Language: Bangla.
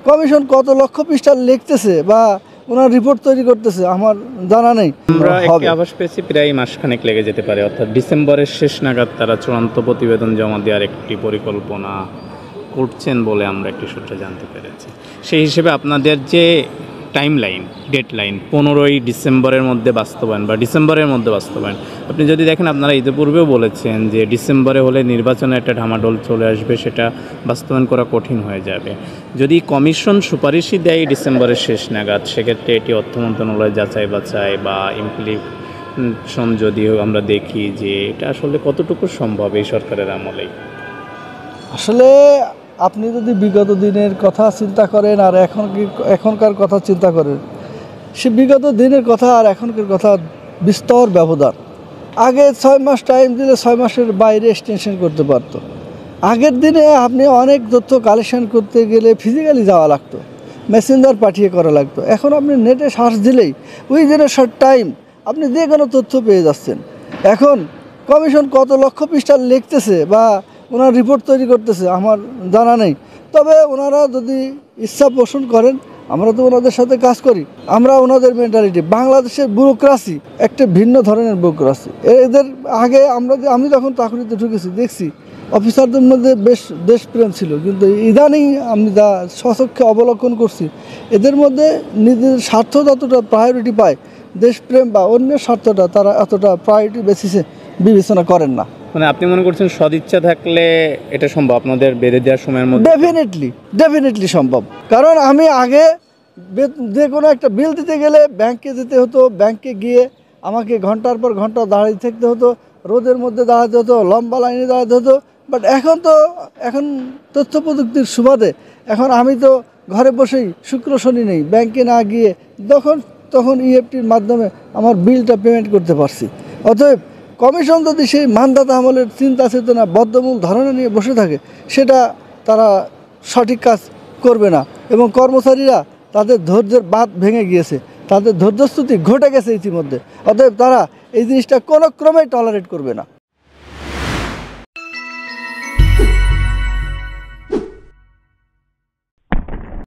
কমিশন কত লক্ষ পৃষ্ঠা লিখতেছে বা ওনার রিপোর্ট তৈরি করতেছে আমার জানা নেই। আমরা একটি আভাস পেয়েছি প্রায় মাসখানেক লেগে যেতে পারে, অর্থাৎ ডিসেম্বরের শেষ নাগাদ তারা চূড়ান্ত প্রতিবেদন জমা দেওয়ার একটি পরিকল্পনা করছেন বলে আমরা একটি সূত্রে জানতে পেরেছি। সেই হিসেবে আপনাদের যে টাইম লাইন, ডেডলাইন 15ই ডিসেম্বরের মধ্যে বাস্তবায়ন বা ডিসেম্বরের মধ্যে বাস্তবায়ন, আপনি যদি দেখেন আপনারা ইতিপূর্বেও বলেছেন যে ডিসেম্বরে হলে নির্বাচনে একটা ঢামাডোল চলে আসবে, সেটা বাস্তবায়ন করা কঠিন হয়ে যাবে। যদি কমিশন সুপারিশই দেয় ডিসেম্বরের শেষ নাগাদ, সেক্ষেত্রে এটি অর্থ মন্ত্রণালয় যাচাই বাছাই বা ইমপ্লিমেন্টেশন যদিও আমরা দেখি যে এটা আসলে কতটুকু সম্ভব এই সরকারের আমলেই। আসলে আপনি যদি বিগত দিনের কথা চিন্তা করেন আর এখনকার কথা চিন্তা করেন, সে বিগত দিনের কথা আর এখনকার কথা বিস্তর ব্যবধান। আগে 6 মাস টাইম দিলে 6 মাসের বাইরে এক্সটেনশন করতে পারতো। আগের দিনে আপনি অনেক তথ্য কালেকশন করতে গেলে ফিজিক্যালি যাওয়া লাগতো, মেসেঞ্জার পাঠিয়ে করা লাগতো। এখন আপনি নেটে সার্চ দিলেই উইদিন এ শর্ট টাইম আপনি যে কোনো তথ্য পেয়ে যাচ্ছেন। এখন কমিশন কত লক্ষ পৃষ্ঠা লিখতেছে বা ওনার রিপোর্ট তৈরি করতেছে আমার জানা নেই। তবে ওনারা যদি ইচ্ছা পোষণ করেন, আমরা তো ওনাদের সাথে কাজ করি। আমরা ওনাদের মেন্টালিটি, বাংলাদেশের ব্যুরোক্রাসি একটা ভিন্ন ধরনের ব্যুরোক্রাসি। এদের আগে আমি যখন চাকরিতে ঢুকেছি দেখছি অফিসারদের মধ্যে বেশ দেশপ্রেম ছিল, কিন্তু ইদানিং আমি যা স্বচক্ষে অবলোকন করছি এদের মধ্যে নিজেদের স্বার্থ যতটা প্রায়োরিটি পায়, দেশপ্রেম বা অন্য স্বার্থটা তারা এতটা প্রায়োরিটি বেসিসে বিবেচনা করেন না। মানে আপনি মনে করছেন সদিচ্ছা থাকলে এটা সম্ভব আপনাদের বেঁধে দেওয়ার সময়ের মধ্যে? ডেফিনেটলি সম্ভব। কারণ আমি আগে যে কোনো একটা বিল দিতে গেলে ব্যাংকে যেতে হতো, ব্যাংকে গিয়ে আমাকে ঘন্টার পর ঘন্টা দাঁড়িয়ে থাকতে হতো, রোদের মধ্যে দাঁড়াতে হতো, লম্বা লাইনে দাঁড়াতে হতো। বাট এখন তথ্য প্রযুক্তির সুবাদে এখন আমি তো ঘরে বসেই শুক্র শনি নেই, ব্যাংকে না গিয়ে তখন ইএফটির মাধ্যমে আমার বিলটা পেমেন্ট করতে পারছি। অতএব কমিশন যদি সেই মানদাতা আমলের চিন্তা চেতনা বদ্ধমূল ধারণা নিয়ে বসে থাকে, সেটা তারা সঠিক কাজ করবে না। এবং কর্মচারীরা তাদের ধৈর্যের বাঁধ ভেঙে গিয়েছে, তাদের ধৈর্যচ্যুতি ঘটে গেছে ইতিমধ্যে। অতএব তারা এই জিনিসটা কোনো ক্রমেই টলারেট করবে না।